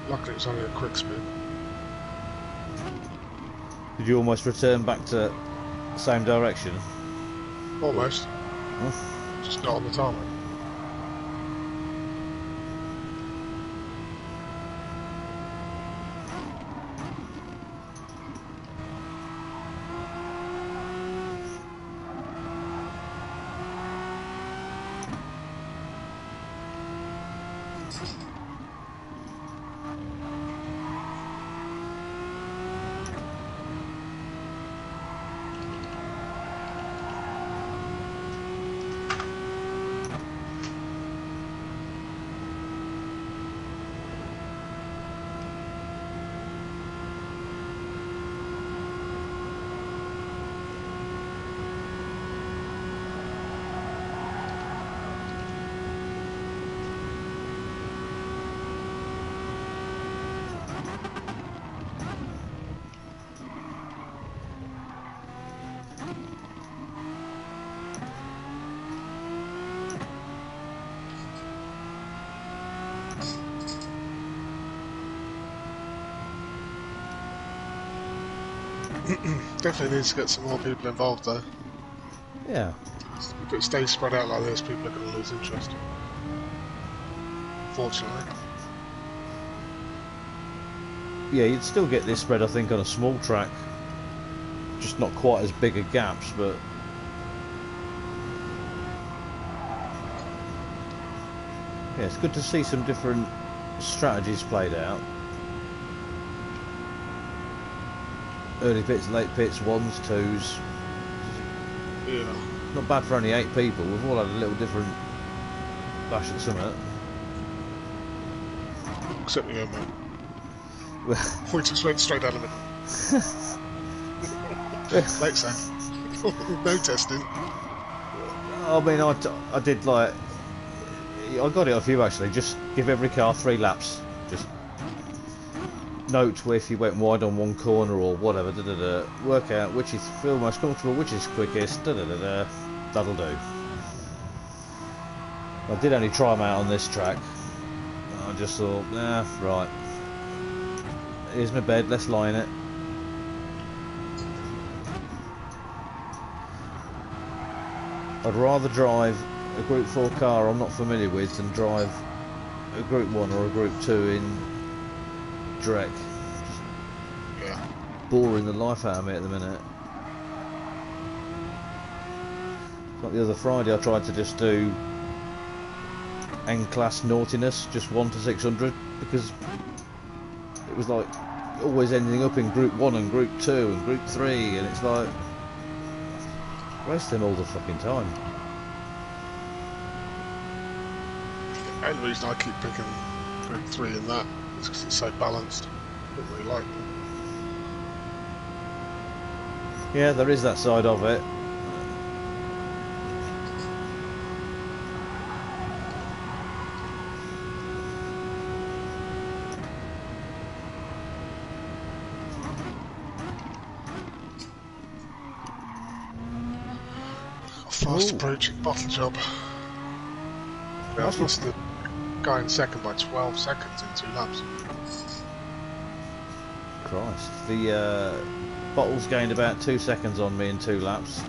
Luckily it was only a quick spin. Did you almost return back to the same direction? Almost. Huh? Just not on the tarmac. Definitely needs to get some more people involved though. Yeah. If it stays spread out like this, people are going to lose interest. Fortunately. Yeah, you'd still get this spread, I think, on a small track. Just not quite as big a gaps, but... Yeah, it's good to see some different strategies played out. Early pits, late pits, ones, twos. Yeah. Not bad for only 8 people. We've all had a little different bash at summit. Except me, mate. We just went straight down the middle. Late saying. No testing. I mean, I did like... I got it off you actually. Just give every car 3 laps. Just note if you went wide on one corner or whatever. Work out which is feel most comfortable, which is quickest. That'll do. I did only try them out on this track. I just thought, nah, right. Here's my bed. Let's lie in it. I'd rather drive a Group 4 car I'm not familiar with than drive a Group 1 or a Group 2 in Drek. Yeah. boring the life out of me at the minute. Like the other Friday I tried to just do N-class naughtiness, just 1 to 600, because it was like always ending up in Group 1 and Group 2 and Group 3, and it's like waste them all the fucking time. The only reason I keep picking Group 3 in that is because it's so balanced. I don't really like them. Yeah, there is that side of it. Fast Ooh. approaching bottle job. I've lost the guy in second by 12 seconds in 2 laps. Christ. The bottle's gained about 2 seconds on me in 2 laps,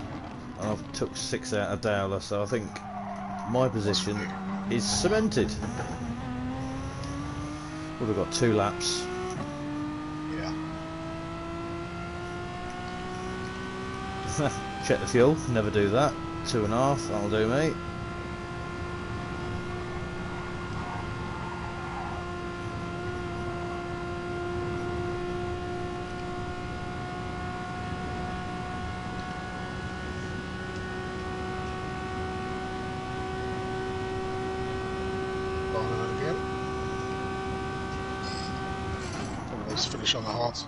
and I've took 6 out of Dowler, so I think my position is cemented. Would have got 2 laps. Yeah. Check the fuel, never do that. 2.5, that'll do me. Again. Let's finish on the hearts.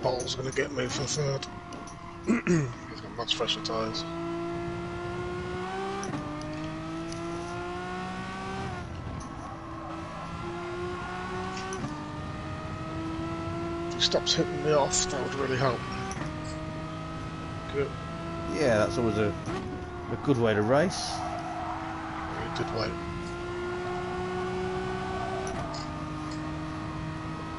Bottle's going to get me for third. He's got much fresher tyres. If he stops hitting me off, that would really help. Good. Yeah, that's always a good way to race. He did wait.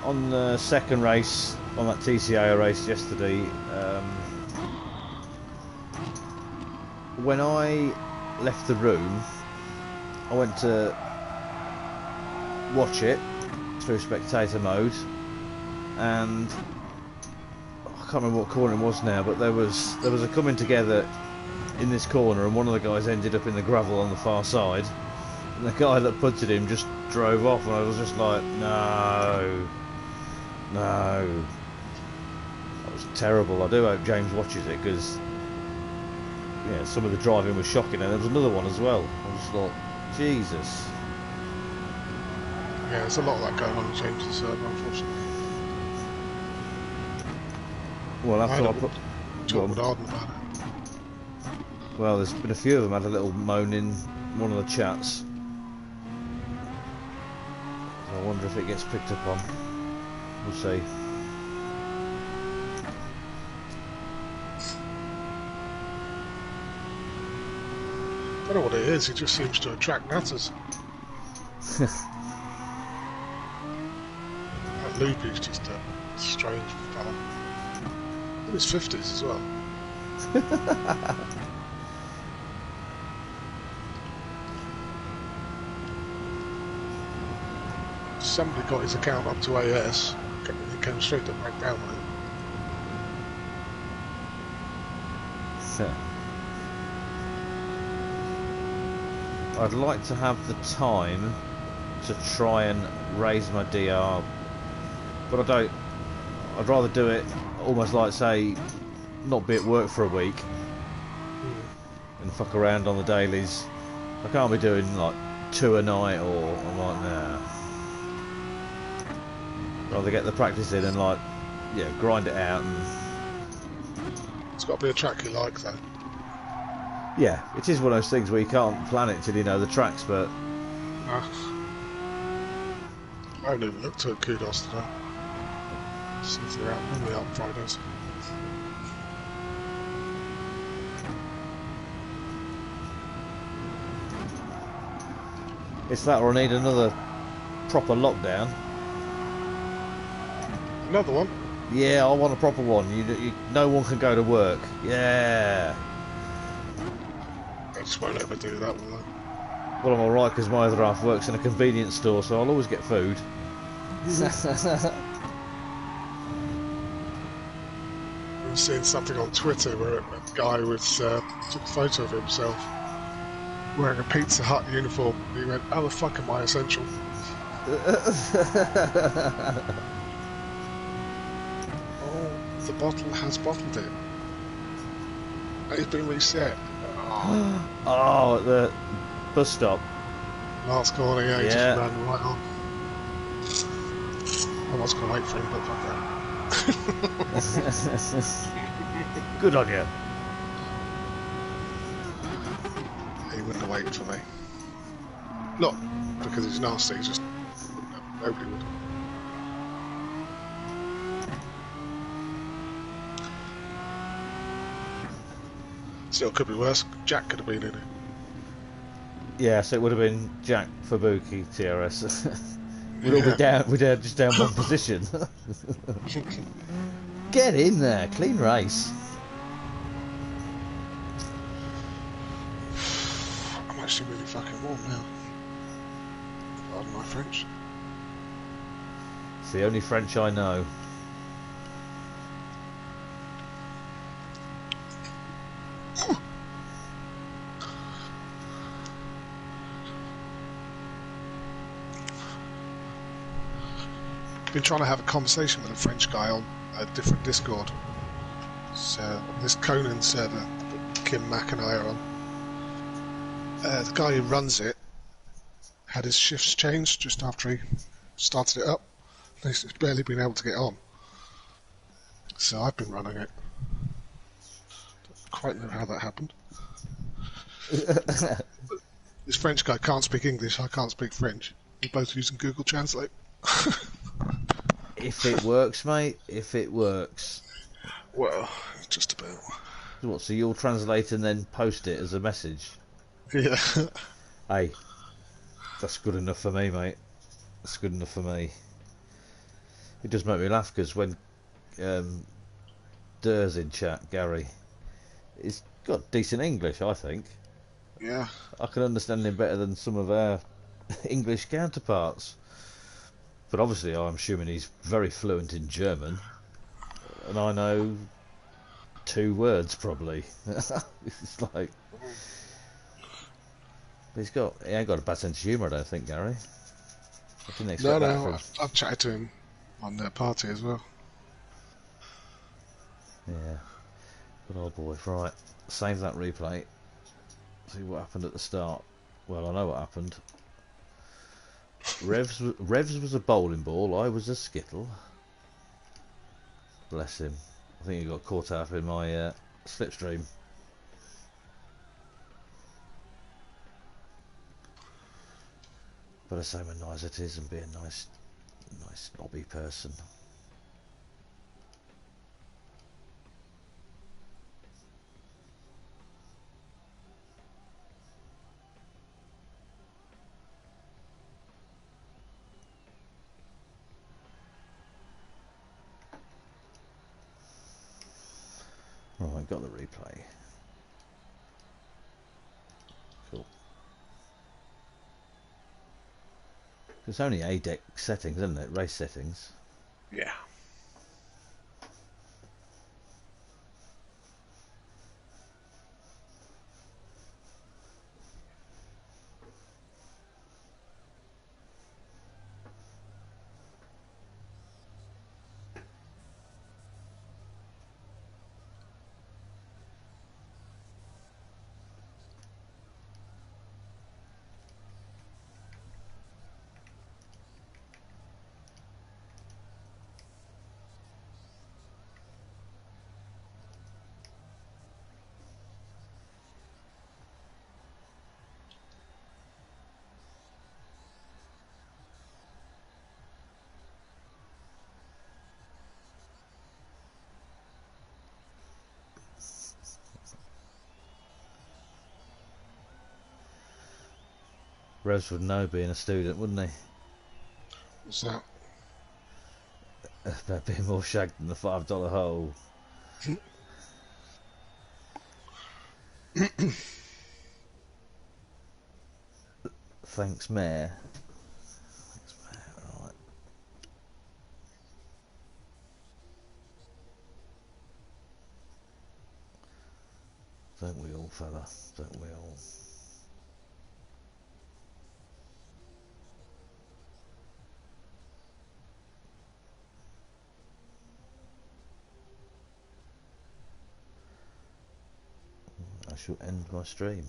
On the second race, on that TCA race yesterday, when I left the room, I went to watch it through spectator mode, and I can't remember what corner it was now, but there was a coming together in this corner, and one of the guys ended up in the gravel on the far side, and the guy that punted him just drove off, and I was just like, no. That was terrible. I do hope James watches it, because yeah, some of the driving was shocking, and there was another one as well. I just thought, Jesus. Yeah, there's a lot of that going on in James's server, unfortunately. Well, after I put... Talk with Arden about it. Well, there's been a few of them had a little moan in one of the chats. So I wonder if it gets picked up on. We'll see. I don't know what it is, it just seems to attract natters. That Loopy's just a strange fella. In his 50s as well. Somebody got his account up to AS, he came straight to back down with it. I'd like to have the time to try and raise my DR, but I don't. I'd rather do it almost like, say, not be at work for a week and fuck around on the dailies. I can't be doing like 2 a night, or I'm like, nah. Rather get the practice in and, like, yeah, grind it out. And It's got to be a track you like, though. yeah, it is one of those things where you can't plan it till you know the tracks, but I haven't even looked at Kudos today. See if they're out. Normally out on Fridays. it's that, or I need another proper lockdown. Another one? Yeah, I want a proper one. No one can go to work. Yeah. I just won't ever do that, will I? Well, I'm alright because my other half works in a convenience store, so I'll always get food. I was seeing something on Twitter where a guy took a photo of himself wearing a Pizza Hut uniform. And he went, "How the fuck am I essential?" Oh, the bottle has bottled it. It's been reset. Oh, Oh, at the bus stop. last corner, yeah, he just Yeah. ran right on. I was going to wait for him, but fuck that. Good on you. He wouldn't have waited for me. Not because he's nasty, he's just nobody would. Still could be worse. Jack could have been in it. Yeah, so it would have been Jack Fabuki TRS. We'd all be Yeah. down. We'd just down one position. Get in there, clean race. I'm actually really fucking warm now. Pardon my French. It's the only French I know. Been trying to have a conversation with a French guy on a different Discord. So this Conan server that Kim Mack and I are on. The guy who runs it had his shifts changed just after he started it up. He's barely been able to get on. So I've been running it. Don't quite know how that happened. This French guy can't speak English, I can't speak French. We're both using Google Translate. If it works, mate. If it works. Well, just about. What? So you'll translate and then post it as a message? Yeah. Hey, that's good enough for me, mate. That's good enough for me. It does make me laugh because when Dur's in chat, Gary, he's got decent English, I think. Yeah. I can understand him better than some of our English counterparts. But obviously, I'm assuming he's very fluent in German, and I know 2 words probably. It's like he ain't got a bad sense of humour, I don't think, Gary. I didn't expect that No, from. I've chatted to him on their party as well. Yeah, good old boy. Right, save that replay. See what happened at the start. Well, I know what happened. Revs was a bowling ball. I was a skittle. Bless him. I think he got caught up in my slipstream. But I say how nice it is and be a nice snobby person. Right, got the replay. Cool. It's only A deck settings, isn't it? Race settings. Yeah. Revs would know being a student, wouldn't he? What's that? About being more shagged than the $5 hole. Thanks, Mayor. Thanks, Mayor. Right. Don't we all, fella? Don't we all? I shall end my stream.